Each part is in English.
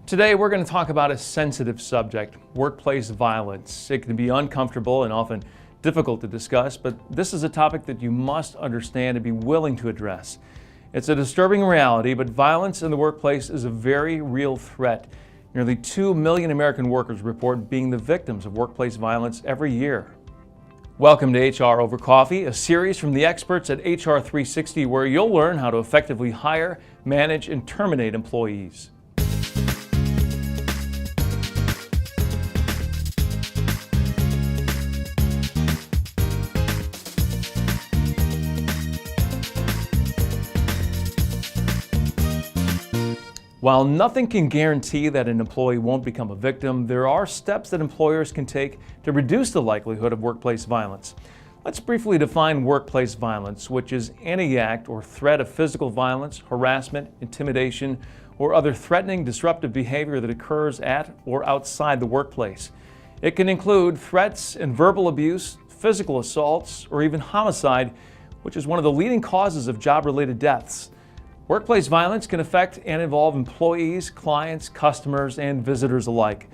Today we're going to talk about a sensitive subject, workplace violence. It can be uncomfortable and often difficult to discuss, but this is a topic that you must understand and be willing to address. It's a disturbing reality, but violence in the workplace is a very real threat. Nearly 2 million American workers report being the victims of workplace violence every year. Welcome to HR Over Coffee, a series from the experts at HR 360 where you'll learn how to effectively hire, manage, and terminate employees. While nothing can guarantee that an employee won't become a victim, there are steps that employers can take to reduce the likelihood of workplace violence. Let's briefly define workplace violence, which is any act or threat of physical violence, harassment, intimidation, or other threatening, disruptive behavior that occurs at or outside the workplace. It can include threats and verbal abuse, physical assaults, or even homicide, which is one of the leading causes of job-related deaths. Workplace violence can affect and involve employees, clients, customers, and visitors alike.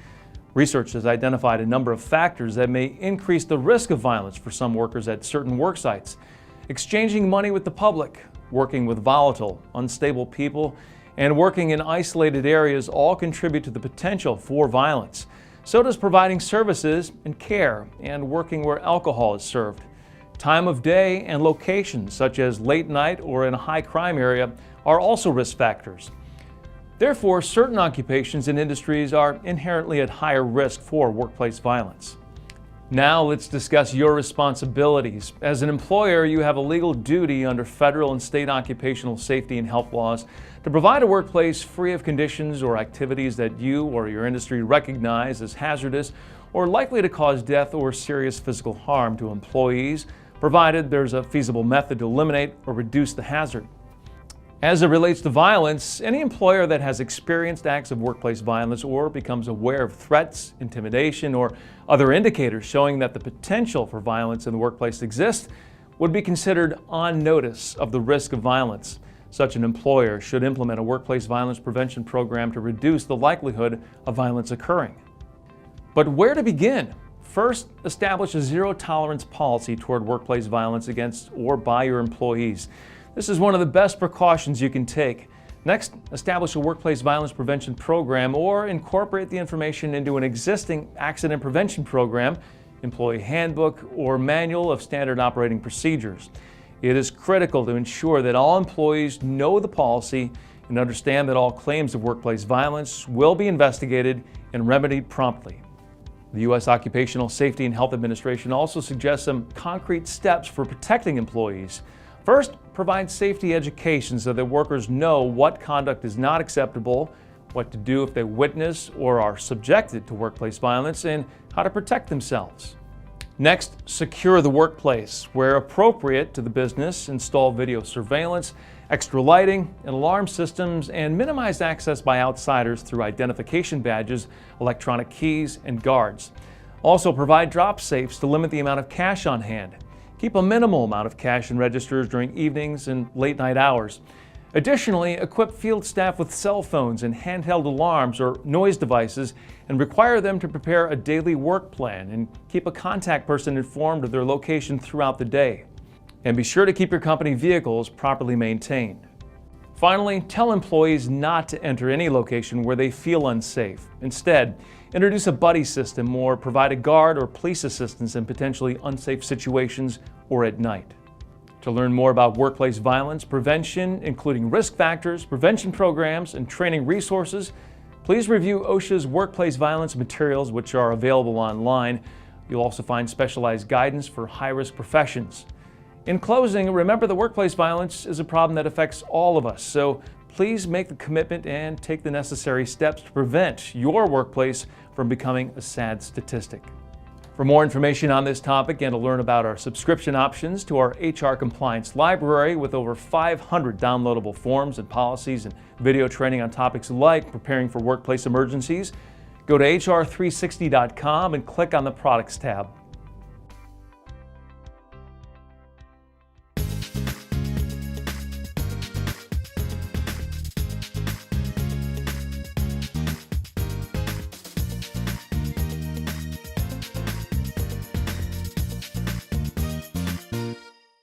Research has identified a number of factors that may increase the risk of violence for some workers at certain work sites. Exchanging money with the public, working with volatile, unstable people, and working in isolated areas all contribute to the potential for violence. So does providing services and care and working where alcohol is served. Time of day and location, such as late night or in a high crime area, are also risk factors. Therefore, certain occupations and industries are inherently at higher risk for workplace violence. Now let's discuss your responsibilities. As an employer, you have a legal duty under federal and state occupational safety and health laws to provide a workplace free of conditions or activities that you or your industry recognize as hazardous or likely to cause death or serious physical harm to employees, provided there's a feasible method to eliminate or reduce the hazard. As it relates to violence, any employer that has experienced acts of workplace violence or becomes aware of threats, intimidation, or other indicators showing that the potential for violence in the workplace exists would be considered on notice of the risk of violence. Such an employer should implement a workplace violence prevention program to reduce the likelihood of violence occurring. But where to begin? First, establish a zero-tolerance policy toward workplace violence against or by your employees. This is one of the best precautions you can take. Next, establish a workplace violence prevention program or incorporate the information into an existing accident prevention program, employee handbook, or manual of standard operating procedures. It is critical to ensure that all employees know the policy and understand that all claims of workplace violence will be investigated and remedied promptly. The U.S. Occupational Safety and Health Administration also suggests some concrete steps for protecting employees. First, provide safety education so that workers know what conduct is not acceptable, what to do if they witness or are subjected to workplace violence, and how to protect themselves. Next, secure the workplace. Where appropriate to the business, install video surveillance, extra lighting, and alarm systems, and minimize access by outsiders through identification badges, electronic keys, and guards. Also, provide drop safes to limit the amount of cash on hand. Keep a minimal amount of cash in registers during evenings and late night hours. Additionally, equip field staff with cell phones and handheld alarms or noise devices and require them to prepare a daily work plan and keep a contact person informed of their location throughout the day. And be sure to keep your company vehicles properly maintained. Finally, tell employees not to enter any location where they feel unsafe. Instead, introduce a buddy system or provide a guard or police assistance in potentially unsafe situations or at night. To learn more about workplace violence prevention, including risk factors, prevention programs, and training resources, please review OSHA's workplace violence materials, which are available online. You'll also find specialized guidance for high-risk professions. In closing, remember that workplace violence is a problem that affects all of us, so please make the commitment and take the necessary steps to prevent your workplace from becoming a sad statistic. For more information on this topic and to learn about our subscription options to our HR compliance library with over 500 downloadable forms and policies and video training on topics like preparing for workplace emergencies, go to hr360.com and click on the Products tab.